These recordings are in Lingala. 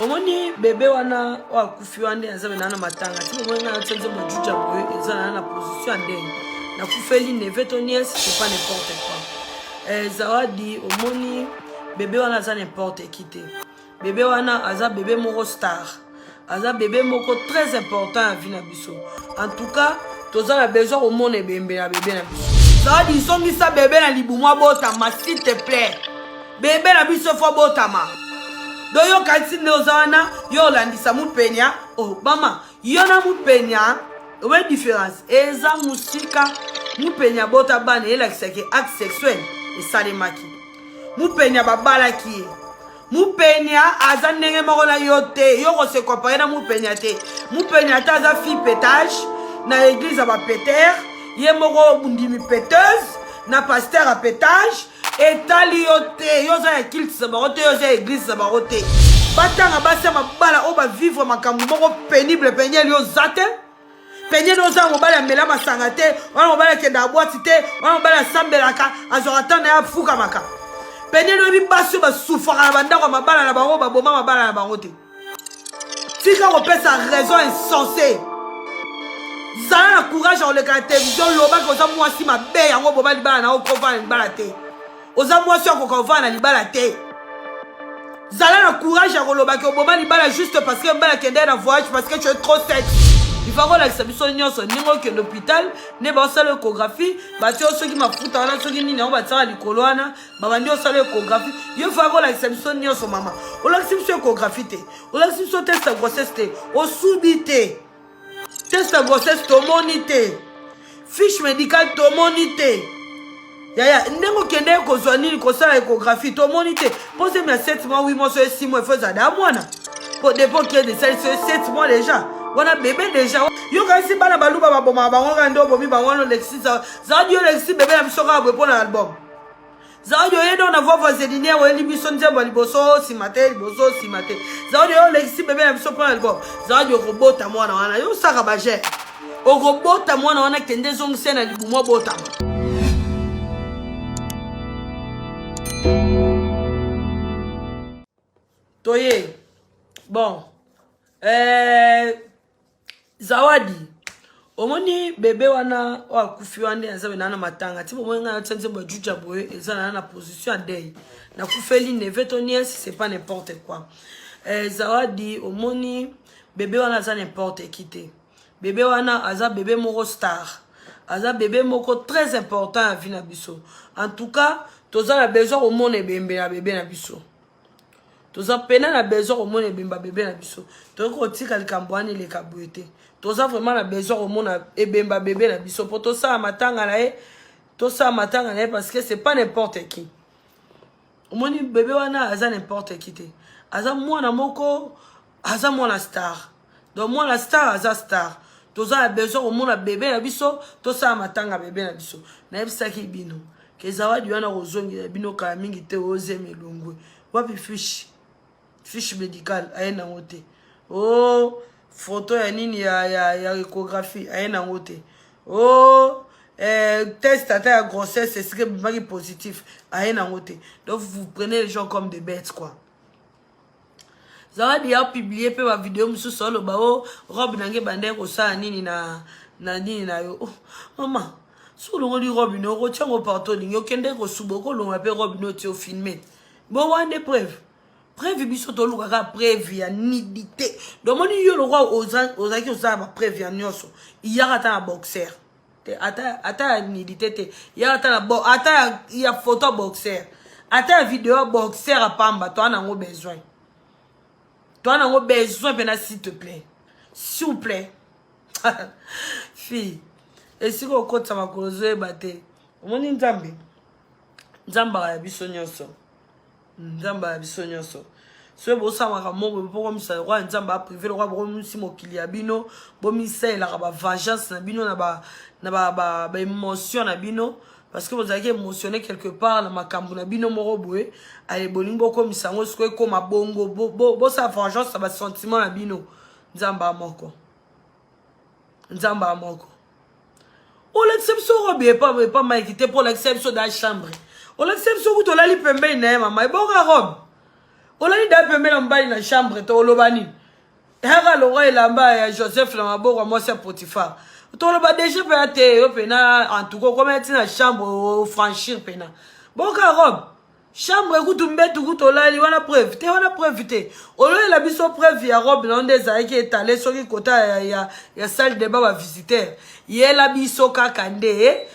Omoni bébé wana wa kufi wande azabe nana matanga ti omoni na tsenze majuja boye ezana na position ndenge na kufeli neve to nièce c'est pas n'importe quoi. Zawadi omoni bébé wana aza n'importe qui te. Bébé wana aza bébé moko star. Aza bébé moko très important à vie na biso. En tout cas, toza na besoin au monde bébé na bébé na biso. Zawadi songi sa bébé na libumwa botama s'il te plaît. Bébé na biso fo botama. Do yo kanti ne ozana yo landisa mupenya oh mama yo na mupenya ouais différence eza musika mupenya bota bana ela kiseke acte sexuel et salemaki mupenya babala ki mupenya aza ndenge moko na yo te yo ko se comparer na mupenya te mupenya ta za fille pétage na église ba péter ye moko ndimi péteuse na pasteur à pétage etali yote yoza ya kilte sabarote yoza église sabarote batanga basa mabala o ba vivre makambo moko pénible penyeli yozate penyeli yoza mobala mela masanga te wana mobala kenda boîte te wana mobala sambelaka azorata na ya fuka maka penyeli obi baso ba souffra na bandako mabala na bango baboma mabala na bango te tika ko pesa raison insensée zala na courage en le télévision loba ko za mwasi mabe yango boba libala na okova libala te oza mwasi okova na libala te zala na courage ya koloba ke boba libala juste parce que mbala kende na voyage parce que tu es trop sexe il faut la biso nyonso ningo ke l'hôpital ne ba sala échographie ba ti osoki mafuta wana soki nini ba tsara likolo wana ba bandi osala échographie yo faut la biso nyonso mama ola biso échographie te ola biso test de grossesse te osubite test de grossesse tomonite fiche médicale tomonite yaya ndemo kende kozwa nini kosala échographie tomonite posez moi 7 mois 8 mois 6 mois il faut ça d'amwana pour dépôt qui est de 7 mois déjà wana bébé déjà yo kasi bana baluba baboma bango kando bomi bango Lexi za yo Lexi bébé na biso ka pour l'album za yo yedo na voix zedinière o libiso nzembo liboso simate liboso simate za yo Lexi bébé na biso pour l'album za yo robota mwana wana yo saka baje o robota mwana wana kende zongse na libumwa bota toye bon Zawadi omoni bébé wana wa kufi wande azabe nana matanga ti bomwe nga tsenze majuja boye ezana na position ndenge na kufeli neve to nièce c'est pas n'importe quoi. Zawadi omoni bébé wana aza n'importe qui te. Bébé wana aza bébé moko star. Aza bébé moko très important à vie na biso. En tout cas, toza na besoin au monde bébé na bébé na biso. Toza pena na besoin au monde bébé na biso. Toko tika likambwani le kabwete. Toza vraiment na besoin au monde ebemba bébé na biso. Pour to ça matanga na e, to ça matanga na e parce que c'est pas n'importe qui. Omoni bébé wana aza n'importe qui te. Aza mwana moko, aza mwana star. Donc mwana star aza star. Toza na besoin au monde bébé na biso, to ça matanga bébé na biso. Na ebisaki bino. Ke Zawadi wana kozongi bino ka mingi te oze melongwe. Wapi fiche médicale ayena ngote. Oh photo ya nini ya échographie ayena ngote. Oh test à grossesse c'est ce que est positif ayena ngote. Donc vous prenez les gens comme des bêtes quoi. Zawadi a publié pe ma vidéo musu solo ba o robe nange bande ko sa nini na nini na yo. Oh, maman solo ngoli robe no ko tsango partout ni yo kende ko subo ko lo pe robe no ti o filmer. Bon wande preuve. Preuve biso to luka preuve ya nidité. Donc moni yo le roi ozaki osaba preuve ya nyoso. Iyaka ta boxer. Te ata nidité te. Iyaka ta ata ya photo boxer. Ata vidéo boxer a pamba toi na ngo besoin. Toi na ngo besoin pena s'il te plaît. S'il vous plaît. Fille. Et si ko kota makolozo e bate. Omoni nzambe. Nzamba ya biso nyoso. Nzamba biso nyonso so bo sa maka mo bo komisa roi nzamba privé le roi bo komisi mokili ya bino bo misela ka ba vengeance na bino na ba émotion na bino parce que vous avez émotionné quelque part na makambo na bino moko boye ale bolingo komisa ngo sko ko mabongo bo sa vengeance ba sentiment na bino nzamba moko nzamba moko o l'exception robe pas ma quitté pour l'exception de la chambre o l'exception que to la li pembe na mama boka robe o la li da pembe na mbali na chambre to lobani haka lora elamba ya Joseph na maboko moi c'est Potiphar to loba déjà pe ate yo pena en tout cas comme eti na chambre franchir pena boka robe chambre écoute mbetu kutolali wana preuve te olo la biso preuve ya robe na ndeza yake étalé soki kota ya salle de baba visiteur ye la biso kaka nde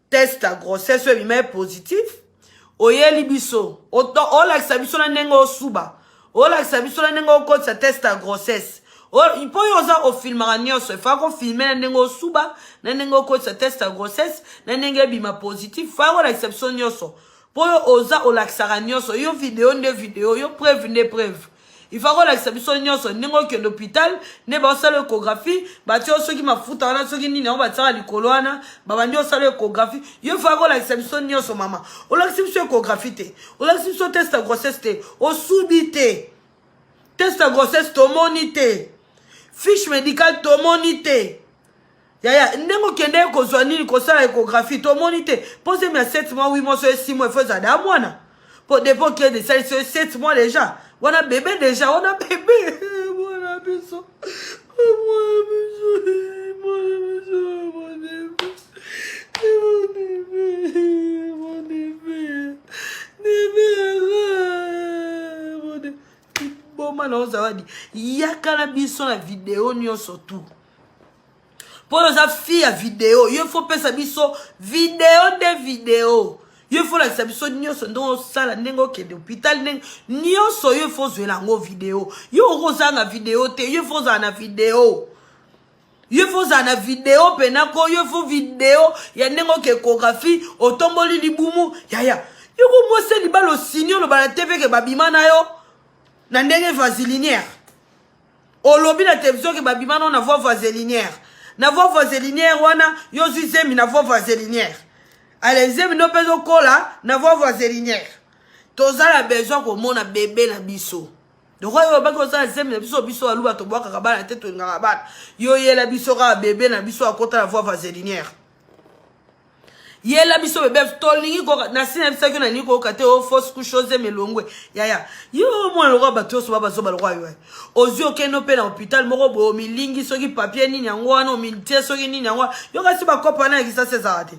test à grossesse est positif oyeli biso o la biso na nengo suba o la biso na nengo ko sa test à grossesse il peut y avoir au film nyonso il faut qu'on filme na nengo suba na nengo ko sa test à grossesse na nenge bima positif fa la exception nyonso pour oza olaxara nyonso yo vidéo yo preuve il faut que l'exception nyonso ningo ke l'hôpital ne ba sala échographie ba tio soki mafuta wana soki nini on ba tsala likolo wana ba bandi o sala échographie yo faut que l'exception nyonso mama o l'exception échographie te o l'exception test à grossesse te o subité test à grossesse to monité fiche médicale to monité Yaya, nengo kende ko zwanini ko sala échographie to monité. Posez-moi 7 mois, 8 mois, 6 mois, il faut ça d'amwana. Pour dépôt qu'il y a des 7 mois déjà. On a bébé déjà, on a bébé. On a besoin. Bon, maintenant, ça va dire. Il y a cannabis sur la vidéo, nous surtout. Pour les filles à vidéo, il faut faire sa biso vidéo de vidéo. Il faut la sa biso nyoso ndo sala nengo ke de hôpital nyoso il faut jouer la vidéo. Yo rosa na vidéo te, il faut za na vidéo. Il faut za na vidéo penako, il faut vidéo, ya nengo ke échographie, otomboli libumu, yaya. Yo ko mo se liba lo signal lo ba la TV ke babima na yo. Na ndenge vaselinière. O lobi la télévision ke babima na voix vaselinière. Na voix vaselinière wana yo zemi na voix vaselinière. Allez zemi no peso kola na voix vaselinière. Toza la besoin ko mona bébé na biso. Donc yo ba ko za zemi na biso aluba to bwaka kabana teto ngabana. Yo yela biso ka bébé na biso akota la voix vaselinière. Yela biso bébé tolingi ko na sina bisa ko na ni ko kate o fausse couche ose melongwe yaya yo mo lo ba to so ba zo ba lo yo ozio ke no pe na hôpital moko bo milingi soki papier nini yango wana o milite soki nini yango yo ka si ba kopa na kisa sezate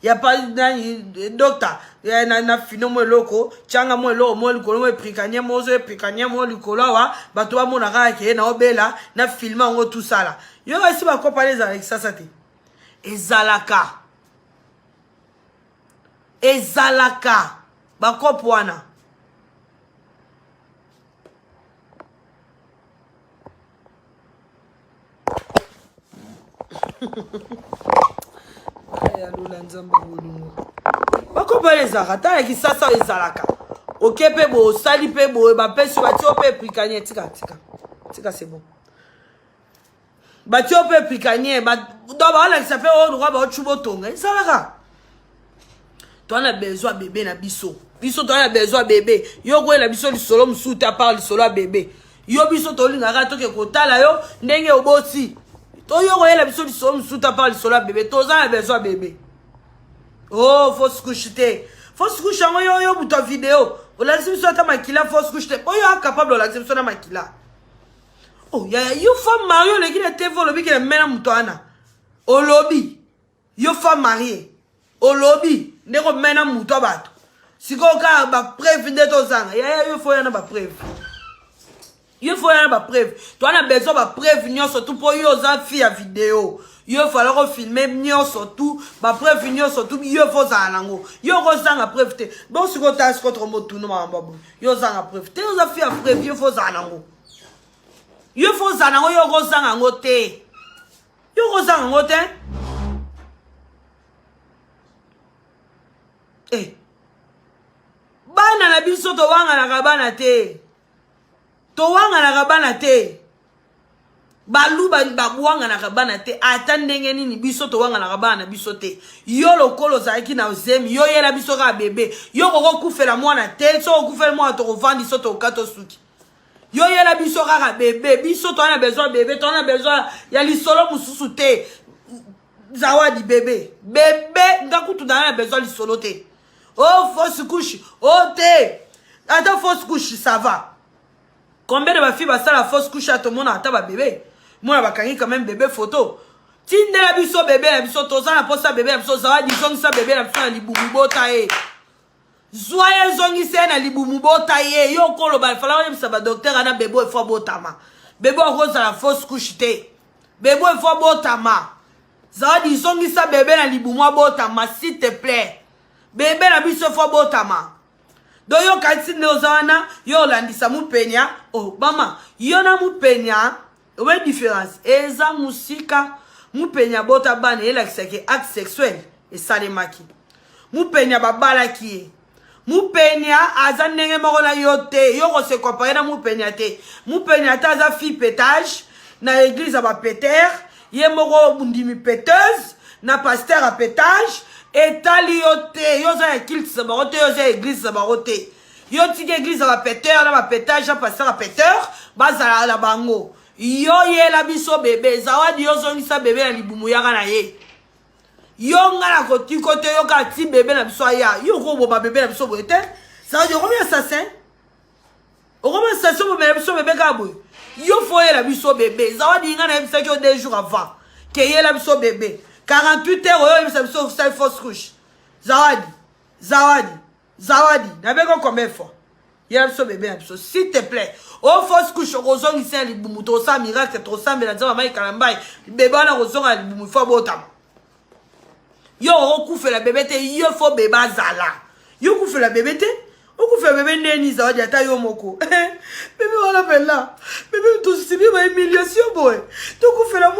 ya pa na docteur ya na fino mo loko changa mo lo mo likolo mo prikanya mo zo prikanya mo likolo wa ba to ba mo na ka ke na obela na filma ngo tout ça là yo ka si ba kopa les avec ça te ezalaka ezalaka bakopo wana aya lula nzamba bolungu bakopo ezalaka tala kisasa ezalaka oke pe bo sali pe bo ba pesi ba tio pe pikanye tika c'est bon ba tio pe pikanye ba do ba ala ça fait on droit ba chubo tonga ezalaka. Toi, on a besoin de bébé na biso. Biso, toi, on a besoin de bébé. Yo, quoi, la biso, le solo, m'sou, ta parle, le solo, bébé. Yo, biso, toi, l'ingara, toi, que kota, la yo, n'enge, au boti. Toi, yo, quoi, la biso, le solo, m'sou, ta parle, le solo, bébé. Toi, on a besoin de bébé. Oh, faut se coucher. Faut se coucher, yo, pour ta vidéo. On a dit, ta maquilla, faut se coucher. Oh, yo, capable de l'accepter, ta maquilla. Oh, yo, femme mariée, le qui était volé, qui est même moutouana. Au lobby. Yo, femme mariée. Au lobby. Ndeko mena muto bato siko ka ba preuve ndeto zanga ya yo fo yana ba preuve yo fo yana ba preuve to ana besoin ba preuve nyonso tout po yo za fi ya vidéo yo fala ko filmer nyonso tout ba preuve nyonso tout yo fo za nango yo ko zanga preuve te bon siko ta siko trop motu no mamba yo zanga preuve te yo za fi ya preuve yo fo za nango yo ko zanga ngo te yo ko zanga ngo te. Eh, bana na biso to wanga na kabana te. To wanga na kabana te. Balu ba wanga na kabana te. Atandenge nini biso to wanga na kabana biso te. Yo lokolo zaiki na zemi. Yo yela biso ka bebe. Yo koko kufela mwana te. So kufela mwana to vandi so to kato suki. Yo la biso kaka bébé, biso toi on a besoin bébé, toi on a besoin ya lisolo mususu te. Zawadi bébé. Bébé, ndakutu na besoin lisolo te. Oh fausse couche, oh te. Attends fausse couche, ça va. Combien de ma fille va ça la fausse couche à tout le monde à ta bébé? Moi va quand même bébé photo. Tinde la biso bébé, la biso toza na posa bébé, la biso zawadi zongi sa bébé la biso na libumu bota e. Zoya zongi se na libumu bota e. Yo kolo ba fala yem sa ba docteur ana bébé e fo botama. Bébé o rose la fausse couche te. Bébé e fo botama. Zawadi zongi sa bébé na libumu botama s'il te plaît. Bébé la biso fo botama. Do yo kanti neozana yo landisa mupenya. Oh mama, yo na mupenya. Oué différence. Eza musika mupenya bota bane ela kiseke acte sexuel et salemaki. Mupenya babala ki. Mupenya aza ndenge moko na yo te. Yo ko se comparer na mupenya te. Mupenya ta aza fille pétage na église a ba péter. Ye moko ndimi péteuse na pasteur a pétage. Et tali yo te. Yo za église sa barote. Yo za église sa barote. Yo tiki église a ba péter na ba pétage na pasteur a péter. Bazala la bango. Yo ye la biso bébé. Zawadi yo zongi sa bébé na libumu yaka na ye. Yo nga na koti kote yo ka ti bébé na biso ya. Yo ko boba bébé na biso boete. Zawadi yo combien assassin? O combien assassin bo na biso bébé ka boy. Yo foye la biso bébé. Zawadi nga na bisa ki yo 2 jours avant. Ke ye la biso bébé. 48 heures yo bisa biso sa fausse couche. Zawadi. Na beko combien fois? Ye la biso bébé na biso. S'il te plaît. Oh fausse couche rozongi se libumu to sa miracle to sa mbela nzama mai kalambai bébé na rozonga libumu fo botama yo okufe la bébé te yo fo bébé zala yo kufe la bébé te okufe bébé neni zawadi ata yo moko bébé wala bella bébé to sibi ba humiliation boy to kufe la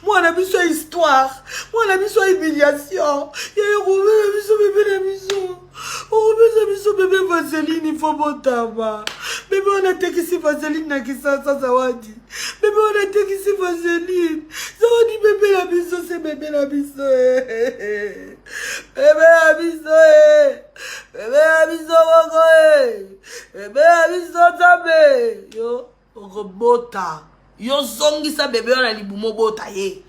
mwana biso histoire mwana biso humiliation yo kufe biso bébé na biso. Oh, bébé Vaseline, il faut botama. Bébé, on a tekisi Vaseline na kisasa zawadi. Bébé, on a tekisi Vaseline. Zawadi, bébé la biso, c'est bébé la biso. Bébé la biso, bébé la biso, bébé la biso, tabe. Yo, robota. Yo zongi sa bébé, on a libumo bota ye.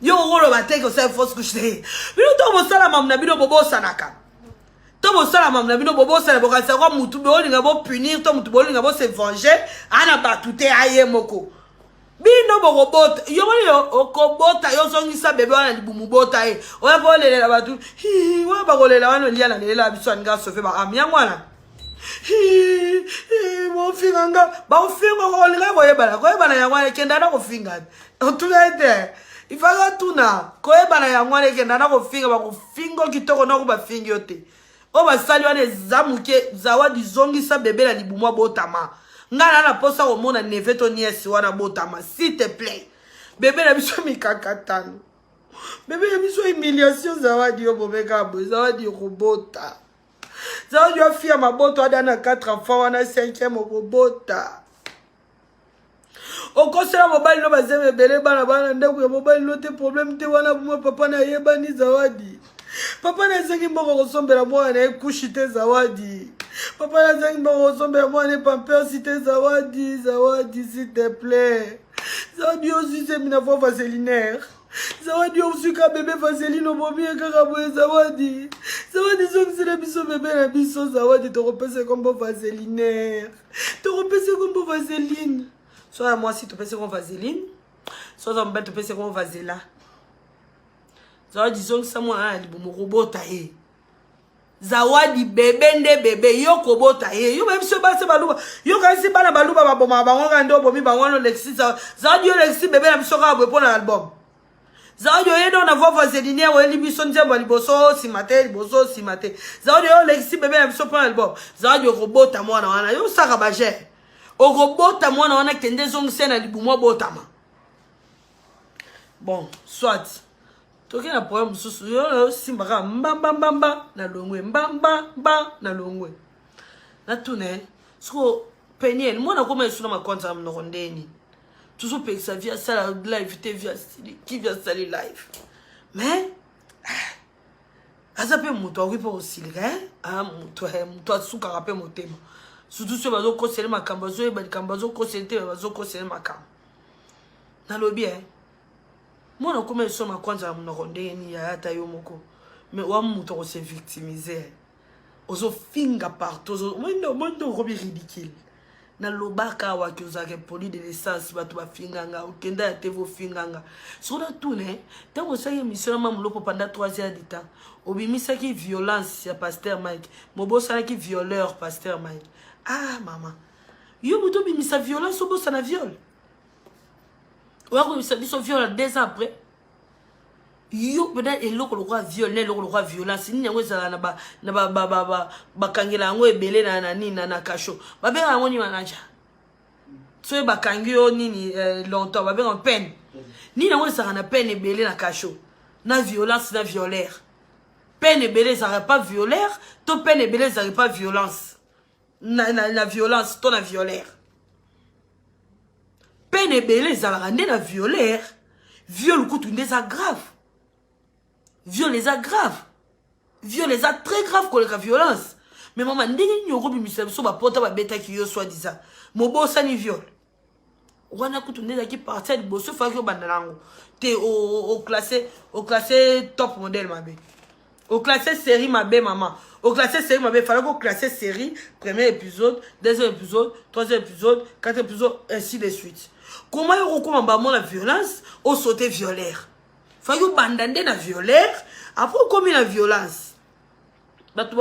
Yo, rolo bateke, on s'est fausse couche. Bino, to bosala mamna, bino bobo sanaka. Tobo sala mamna bino bobo sala boka sa ko mutu be olinga bo punir to mutu bo olinga bo se venger ana batute aye moko bino bo bota yo okobota yo zongisa bebe wana libumu bota e oya ko lelela batu hi wa ba ko lela wana lia na lela biso anga sofe ba amya mwana hi mo finganga ba ofinga ko linga ko yebana ya mwana kenda na ko finga otulete ifaka tuna ko yebana ya mwana kenda na ko finga ba ko fingo kitoko na ko ba fingi yote. O basali wana ezamuke zawadi zongisa bébé la libumu botama. Ngana na posa komona neveto niesi wana botama. S'il te plaît. Bébé la biso mikakatano. Bébé la biso humiliation zawadi yo bobeka bo. Zawadi robota. Zawadi yo fia maboto adana 4 enfants wana 5e robota. Okosela mobali no bazeme bele bana ndako ya mobali no te problème te wana buma papa na yeba ni zawadi. Papa na zengi mboko kosombela mwana ekushi te zawadi. Papa na zengi mboko kosombela mwana pampers te zawadi. Zawadi s'il te plaît. Zawadi aussi c'est mina fois vaselinaire. Zawadi aussi ka bébé vaseline obomi kaka boye zawadi. Zawadi zongi sela biso bébé na biso zawadi to repese comme vaselinaire. To repese comme vaseline. Soit moi si tu pèses comme vaseline. Soit on bête tu pèses comme vasela. Zawadi zongi sa mwana libumu robota ye. Zawadi bebe nde bebe yo kobota ye. Yo même se base baluba. Yo kasi bana baluba baboma bango ndo bomi bango Lexi. Zawadi yo Lexi bebe na biso ka bo pour l'album. Zawadi yo ndo na voix vaseline o eli biso nzembo liboso simate. Zawadi yo Lexi bebe na biso pour l'album. Zawadi yo robota mwana wana yo saka baje. O robota mwana wana kende zongi sena libumu botama. Bon, soit toke na problème susu yo simbaka mbamba na longwe mbamba na longwe na tune siko penien mona koma isuna makonta mnoko ndeni toujours pekisa via sala live te via style qui via sala live mais aza pe muto akipo osilika muto asuka pe motema surtout ceux bazo conseiller makambo bazo bazo conseiller bazo conseiller makambo na lobby moi na comme so ma kwanza na ronde ni ya ata yo moko mais wa muto ko se victimiser ozo finga partout mondo robi ridicule na lobaka wa kyozake poli de l'essence batu ba finganga okenda ya tevo finganga so na tout ne tango sa émission ma mulo pendant 3 heures de temps obimisa ki violence ya pasteur Mike mobosa ki violeur pasteur Mike ah maman yo muto bimisa violence obosa na viol ou ako bimisa biso viol 2 ans après yo peut-être eloko le roi viol ne eloko le roi violence ni yango ezala na ba kangela yango ebele na nini na kasho ba be yango ni manager so ba kangio nini longtemps ba be en peine ni yango ezala na peine ebele na kasho na violence na violeur peine ebele ça pas violeur to peine ebele ça pas violence na violence to na violeur peine ebele ça la na violeur viol kutu ndeza grave viol les aggrave. Viol les a très grave que la violence. Mais maman, ndenge nyoko bimisa so ba porta ba beta ki yo soi-disant. Mobo sa ni viol. Wana kutu ndeza ki partir de bosso fa ki bandanango. Te au classé top modèle mabe. Au classé série mabe maman. Au classé série mabe fallait qu'on classer série premier épisode, deuxième épisode, troisième épisode, quatrième épisode ainsi de suite. Comment yo recommande la violence au sauter violaire. Faut que bandande na violeur après comme la violence batu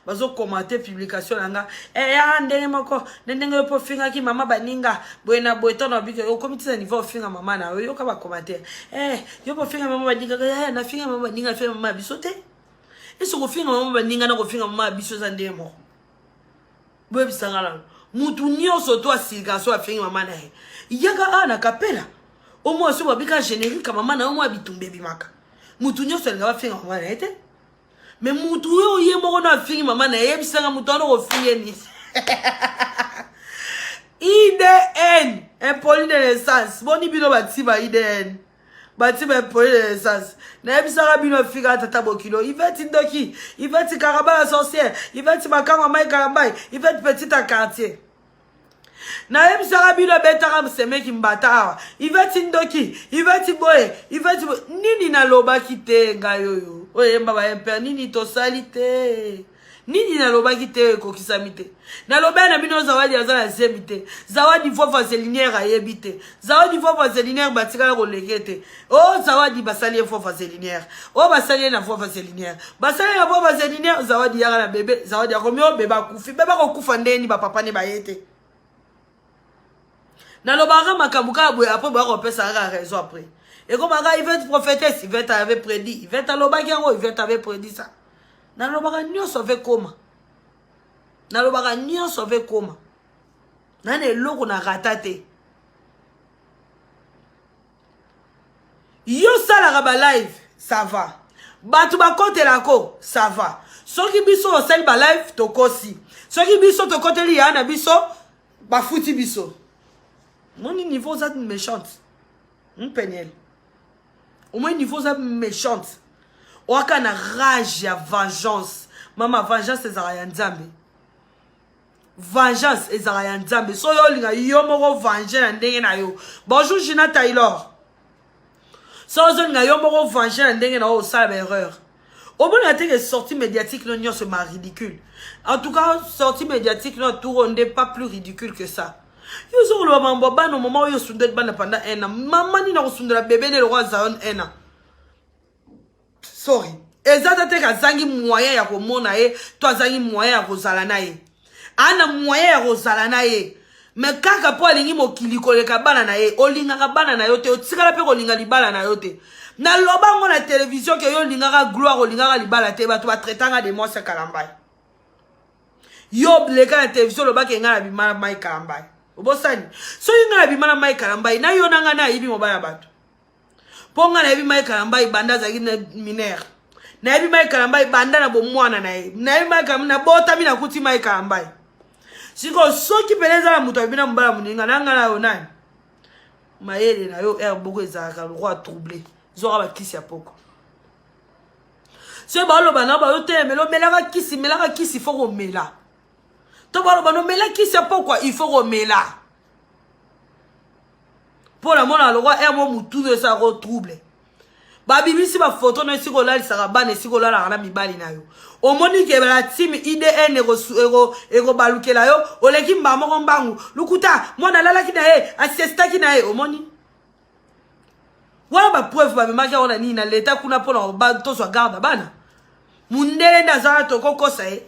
bazo commenter publication langa ya ndenge moko ndenge po finga ki mama baninga boena boeto na bike yo komiti niveau finga mama na yo ka ba commenter yo po finga mama baninga na finga mama baninga fe mama bisote eso ko finga mama baninga na ko finga mama biso za ndemo boe bisangala mutu nyonso to asika so afinga mama na yaka ana kapela au moins ce babika générique maman na au moins bitumbe bimaka mutu nyonso nga ba finga mama na ete mais mutu yo ye moko na finga mama na ye bisanga mutu ano ko finga ni IDN impoli de naissance boni bino batiba IDN batiba impoli de naissance na bisanga bino finga tata bokilo Yvette Ndoki Yvette Karaba la sorcière Yvette Makama Mai Karamba Yvette petite à quartier na yem sarabi lo betara mseme ki mbata Yvette Ndoki Yvette boye Yvette nini na loba kite ngayoyo oye mbaba emper nini to salite nini na loba kite ko kisamite na loba na bino zawadi azala zemite zawadi fo vaselinière ayebite zawadi fo vaselinière batika ko legete oh zawadi basali fo vaselinière oh basali na fo vaselinière basali na fo vaselinière zawadi yaka na bébé zawadi akomio beba kufi beba ko kufa ndeni ba papa ne bayete na lobara makabuka boye après ba ko pesa ra raison après et comme aga Yvette prophétesse Yvette avait prédit Yvette aloba yango Yvette avait prédit ça na lobara nyonso ve koma na lobara nyonso ve koma na ne loko na ratate yo sala ba live ça va batu ba kote lako ça va soki biso o sel ba live to kosi soki biso to kote li yana biso ba futi biso. Mon niveau ça méchante. Mon péniel. Au moins niveau ça méchante. Ou kana rage ya vengeance. Mama vengeance ezara nzambe. Vengeance ezara nzambe. So yo linga yo moko venger na ndenge na yo. Bonjour Gina Taylor. So yo linga yo moko venger na ndenge na yo ça erreur. Au moins la télé sortie médiatique non c'est ma ridicule. En tout cas sortie médiatique non tout on n'est pas plus ridicule que ça. Yo zo lo mambo ba no moment yo sundet bana pendant 1 an maman ni na ko sundela bébé ne le roi Zion 1 an sorry ezata te ka zangi moyen ya ko mona ye to zangi moyen ya ko zala na ye ana moyen ya ko zala na ye mais kaka po alingi mokili ko leka bana na ye olinga ka bana na yo te otikala pe ko linga libala na yo te na loba ngo na télévision ke yo linga ka gloire olinga ka libala te ba to ba traitanga de moi c'est kalambai yo bleka na télévision loba ke ngala bi mai kalambai obosani so yinga bi mana mai kalambai na yo nanga na yibi mobaya batu ponga na yibi mai kalambai banda za gine minere na yibi mai kalambai banda na bomwana na yibi na yibi mai kalambai na bota mi na kuti mai kalambai siko soki peleza la muto bina mbala muninga nanga na yo nani mayele na yo boko ezaka roi troublé zora ba kisi ya poko so ba lo bana ba yo te melo melaka kisi foko mela To ba no mela qui c'est pourquoi il faut remela. Pour la mona le roi mo mutu de ça retrouble. Ba bibi si ba photo no si ko la sara ba ne si ko la na mibali na yo. O moni ke la team IDN ero balukela yo o leki mbamo ko mbangu lukuta mona lala ki na e assista ki na e o moni. Wala ba preuve ba maka ona ni na leta kuna pona ba to so garde bana. Mundele ndazala to kokosa e.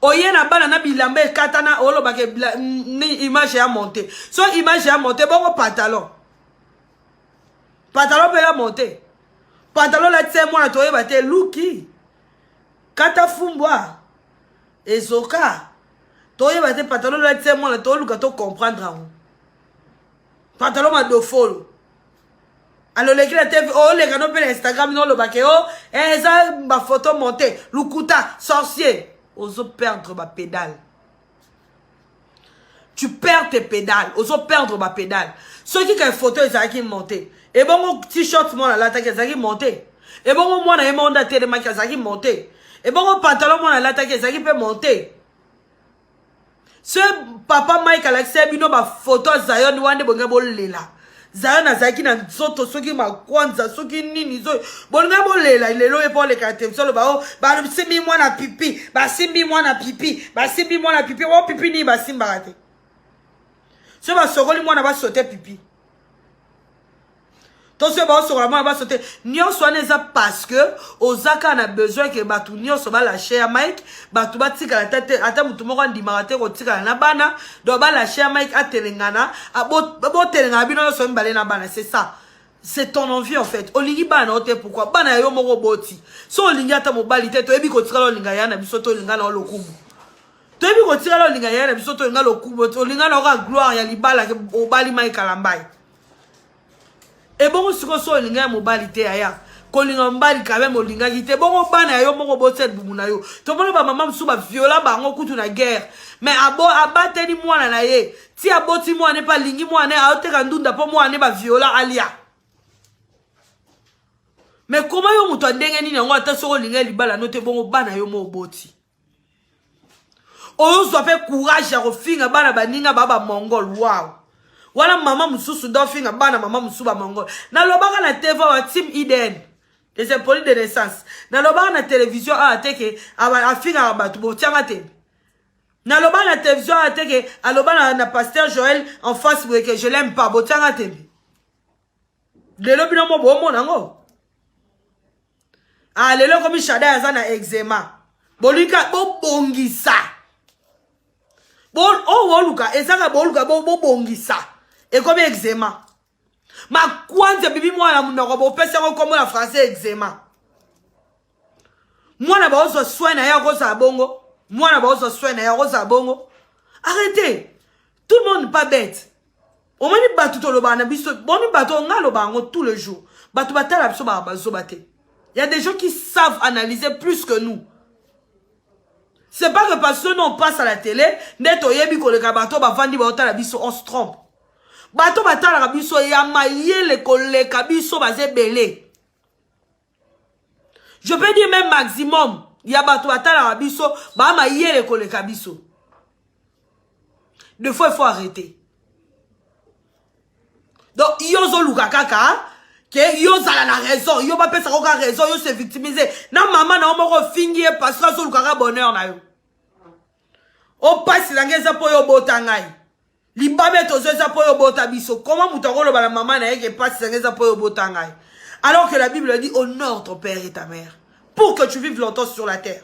Oye na bana na bilambe katana olo ba ke ni image ya monter. So image ya monter bon pantalon. Pantalon peut la monter. Pantalon la tse moi to e ba te luki. Kata fumbwa. Ezoka. To e ba te pantalon la tse moi to luka to comprendre. Pantalon ma do follow. Alors les gars TV oh les gars no pe Instagram no lo ba ke oh ça ma photo montée. Lukuta sorcier. Oso perdre ma pédale. Tu perds tes pédales. Oso perdre ma pédale. Ceux qui ont une photo, ils ont monté. Et bon, mon t-shirt, moi, la tête, ils ont monté. Et bon, moi, j'ai mon télé, ils ont monté. Et bon, mon pantalon, moi, la tête, ils ont monté. Ce papa Mike Alexei, il a photo, Zion, Wande, Bongabo, Lela. Zion, Azaki, na Zoto, Soki, Makwanza, Soki, Nini, Bongabo, Lela, il est là pour les caractères. Solo, bah, simbi, moi, na pipi. Bah, simbi, moi, na pipi. Bah, simbi, moi, na pipi. Oh, pipi, ni, bah, simbarate. Ce va soroli, moi, na va sauter pipi. Tout ce va soroli, moi, na va sauter. Nyon soit neza parce que, Ozaka a besoin que Batou Nyon soit lâché à Mike. Batou va tika la tête, attends, moutoumora ndimarate, tika la bana. Doba lâché à Mike à Telengana. A bo Telengana, bino soit mbalé na bana. C'est ça. C'est ton envie, en fait. Olingi bana, ote pourquoi? Bana yo moro boti. So olingi ata mobalite, to ebi kotika lo linga yana, bisoto linga na olokubu. Tu as vu que tu as le linga ya biso to linga lo kubo to linga na ka gloire ya libala ke obali mai kalambai. E bongo siko so linga mobali te aya. Ko linga mbali ka même linga kite bongo bana yo moko boset bumuna yo. To mona ba mama msuba viola bango kutu na guerre. Mais abo abateli mwana na ye. Ti aboti mwana pa lingi mwana a oteka ndunda po mwana ba viola alia. Mais comment yo muto ndenge nini ngo ata soko linga libala no te bongo bana yo mo boti. On doit faire courage à refinga bana baninga baba mongol wow. Wala mama mususu do finga bana mama musuba mongol. Na lobaka na TV wa team IDN. Les impolites de naissance. Na lobaka na télévision a teke a finga batu bo tianga te. Na lobaka na télévision a teke a lobaka na pasteur Joël en face pour que je l'aime pas bo tianga te. Le lobino mo bo mo nango. Ah le lo komi shada ya na eczéma. Bolika bo bongisa. Bon, oh, woluka, ezanga boluka, bo bongisa. Et comme eczéma. Ma kwanza bibi moi na munoko bo pesa ko comme la français eczéma. Moi na ba ozo soin na ya rosa bongo. Moi na ba ozo soin na ya rosa bongo. Arrêtez. Tout le monde pas bête. On m'a dit batu to loba na biso, bon ni batu nga loba ngo tous les jours. Batu batala biso ba bazo baté. Il y a des gens qui savent analyser plus que nous. C'est pas que parce que nous on passe à la télé, neto yebi ko le kabato ba vandi ba otala biso on se trompe. Bato batala biso ya mayele ko le kabiso ba zebele. Je peux dire même maximum, ya bato batala biso ba mayele ko le kabiso. Deux fois il faut arrêter. Donc yozo luka kaka que yo zala na raison, yo ba pesa ko ka raison, yo se victimiser. Na maman na omoko fingi e parce que so luka bonheur na yo. O passe la ngeza po yo botangai. Libabe tozo za po yo botabiso. Comment mutangolo ba la maman na yeke passe la ngeza po yo botangai. Alors que la Bible dit honore ton père et ta mère pour que tu vives longtemps sur la terre.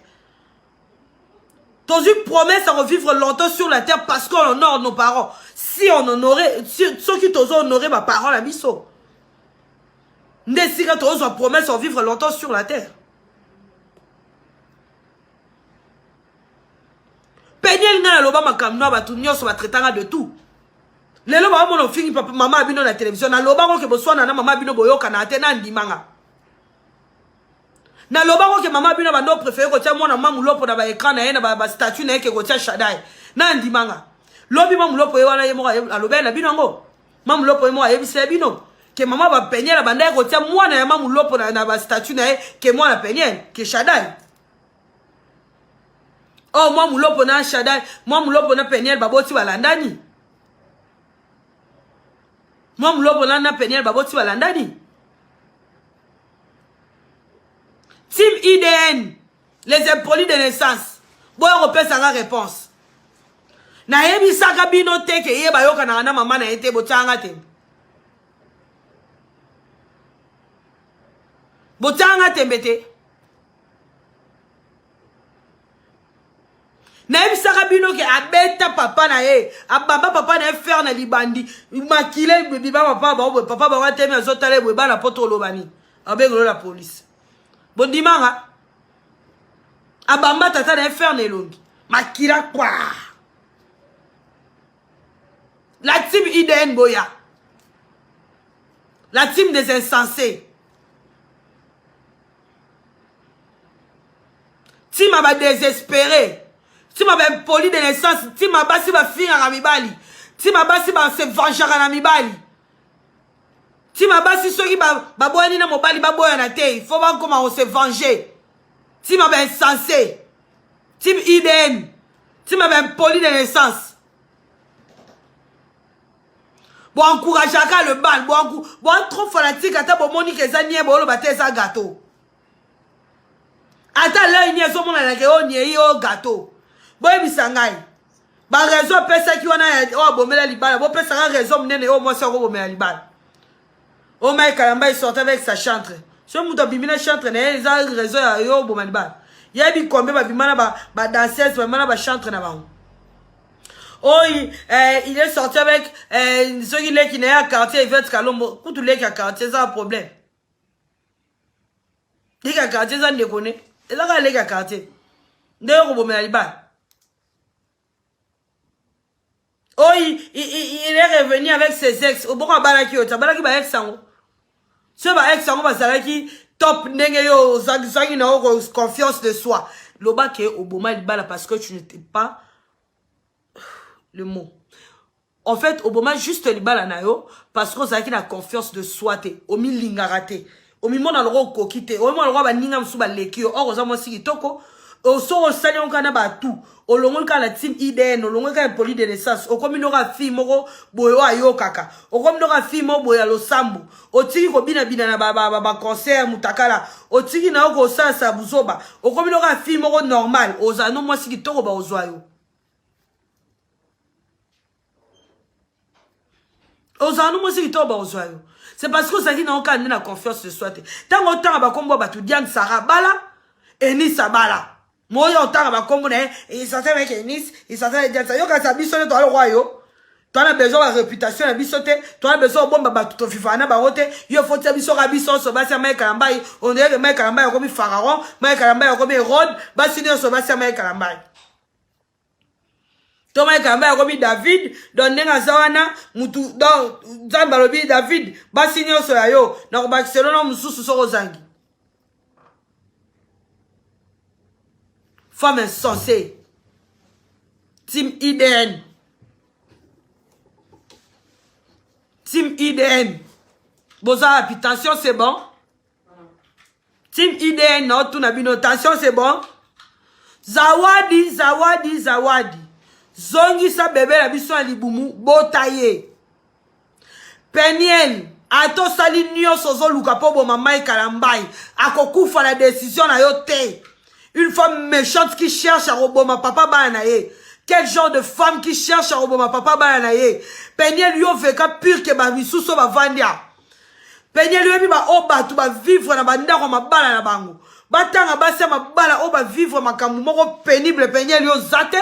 Dans une promesse à revivre longtemps sur la terre parce qu'on honore nos parents. Si on honorait, ceux qui t'osent honorer ma parole à biso. N'essayez pas de promesse à vivre longtemps sur la terre. Penyel na loba makamno ba tunyo so ba traitanga de tout. Le loba mo no fingi papa mama bino na télévision na loba ko ke boswana na mama bino boyoka na te na ndimanga. Na loba ko ke mama bino ba no préféré ko tia mo na mamu lopo na ba écran na ye na ba statue na ye ke ko tia Shaddai. Na ndimanga. Lobi mamu lopo ye wana ye mo alobe na bino ngo. Mamu lopo ye mo ayebisa bino. Que maman va peigner la bande ko tia moi na mamu lopo na ba statue na ye ke moi na peigner ke Shaddai. Oh, moi, moulopo na Shaddai, moi, moulopo na Peniel Baboti Walandani. Moi, moulopo na Peniel Baboti Walandani. Team IDN, les impolis de naissance. Bon, on peut sa réponse. Na yebi saka bino teke yeba yoka na maman na ete botanga te. Botanga tembete. Na yebi saka bino ke abeta papa na ye, ababa papa na faire na libandi, makile biba papa ba wateme azotale bwe na poto lobani. Abegolo la police. Bondimanga. Abamba tata na faire na elongi. Makila kwa. La team IDN Boya. La team des insensés. Team aba désespéré. Team aba impoli de naissance. Team aba si ba finir à mibali. Team aba si ba se venger à mibali. Team aba si ceux qui ba boyani na mobali ba boya na te. Il faut voir comment on se venger. Team aba insensé. Team IDN. Team aba impoli de naissance. Bon encourage le bal, bon trop fanatique, ata bon moni que ça nie bon le bate ça gâteau. Ata là il y a son monde na ke o nie o gâteau. Boy bisangai. Ba raison pesa ki wana o bomela libala, bo pesa raison mnene o moi ça ko bomela libala. O mai Kalamba il sortait avec sa chantre. Ce muto bimina chantre na ils a raison yo bomela libala. Yebi kombe ba bimana ba danseuse ba mana ba chantre na ba. Oh, il est sorti avec ceux qui n'est pas à quartier, il veut être calombo. Pour tous les qui à quartier, ça a un problème. Les qui à quartier, ça ne connaît. Et là, les qui à quartier. D'ailleurs, on va mettre oh, il est revenu avec ses ex. Au bon, à Balaki, Balaki va ex sango. Ce va ex sango, va Salaki, top, nengeyo, zagi na confiance de soi. Loba qui est au bon, il bala parce que tu n'étais pas. Le mot. En fait, Obama juste le bal anayo parce qu'on a la confiance de soi te. Omi lingarate. Omi mon alro kokite. Omi mon alro ba ninga msuba lekio. Or oza mo sigi toko. O so o sali on kana ba tout. O longo ka la team IDN. O longo ka poli de naissance. O komi nora fi moko boyo ayo kaka. O komi nora fi mo boya lo sambu. O tiki ko bina na ba concert mutakala. O tiki na ko sa buzoba. O komi nora fi moko normal. Oza no mo sigi toko ba ozwayo. C'est parce que ça dit n'a aucun la confiance de soi. Tant autant ba kombo ba tu dian Sarah bala et ni sabala. Moi autant ba kombo ne et ça avec Enis, et ça fait dire ça yo ka sa biso to le roi yo. Tu as besoin de réputation na bisote, tu as besoin bon ba tout fifana ba rote, yo faut ta biso ra biso so ba sa mai kalambai, on dirait que mai kalambai comme pharaon, mai kalambai comme Hérode, ba sinio so ba sa mai kalambai. Thomas Kamba yakobi David don nenga zawana mutu don zambalobi David basinyo so yayo na ko Barcelona mususu so kozangi. Femme insensée. Team IDN. Team IDN. Boza attention c'est bon. Team IDN non tout na bino attention c'est bon. Zawadi. Zongi sa bébé la biso alibumu botaye. Peniel ato sali nyo sozo luka po bo mama Kalambai akokufa la décision na yo te. Une femme méchante qui cherche à roboma papa banaye. Quel genre de femme qui cherche à roboma papa banaye. Peniel yo veka pur ke ba misuso ba vandia. Peniel yo bi ba oba tu ba vivre na banda ko mabala na bango. Batanga basa mabala oba vivre makambu moko pénible Peniel yo zate.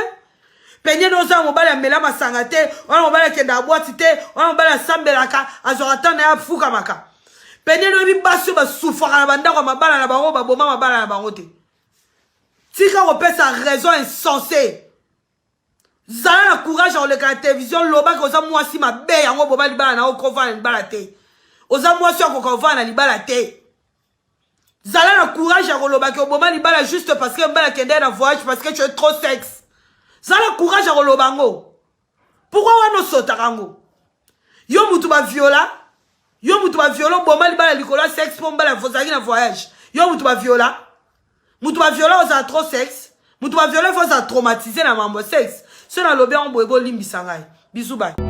Penye noza mobala mela masanga te, wana mobala kenda boîte te, wana mobala sambelaka, azorata na ya fuka maka. Penye no bi baso ba souffra na banda ko mabala na bango ba boma mabala na bango te. Tika ko pesa raison insensée. Zala na courage en le la télévision loba ko za mwasi mabe yango boba libala na okova na libala te. Oza mwasi ko kova na libala te. Zala na courage en loba ko boma libala juste parce que mbala kenda na voyage parce que tu es trop sexe. Ça le courage à rolobango. Pourquoi on a sauté rango? Yo mutu ba viola. Yo mutu ba viola. Boma li bala likola sexe pour mbala fosagi na voyage. Yo mutu ba viola. Mutu ba viola osa trop sexe. Mutu va violer faut ça traumatiser na mambo sexe. Ce na lobby on boyebo limbisa ngai. Bisous bye.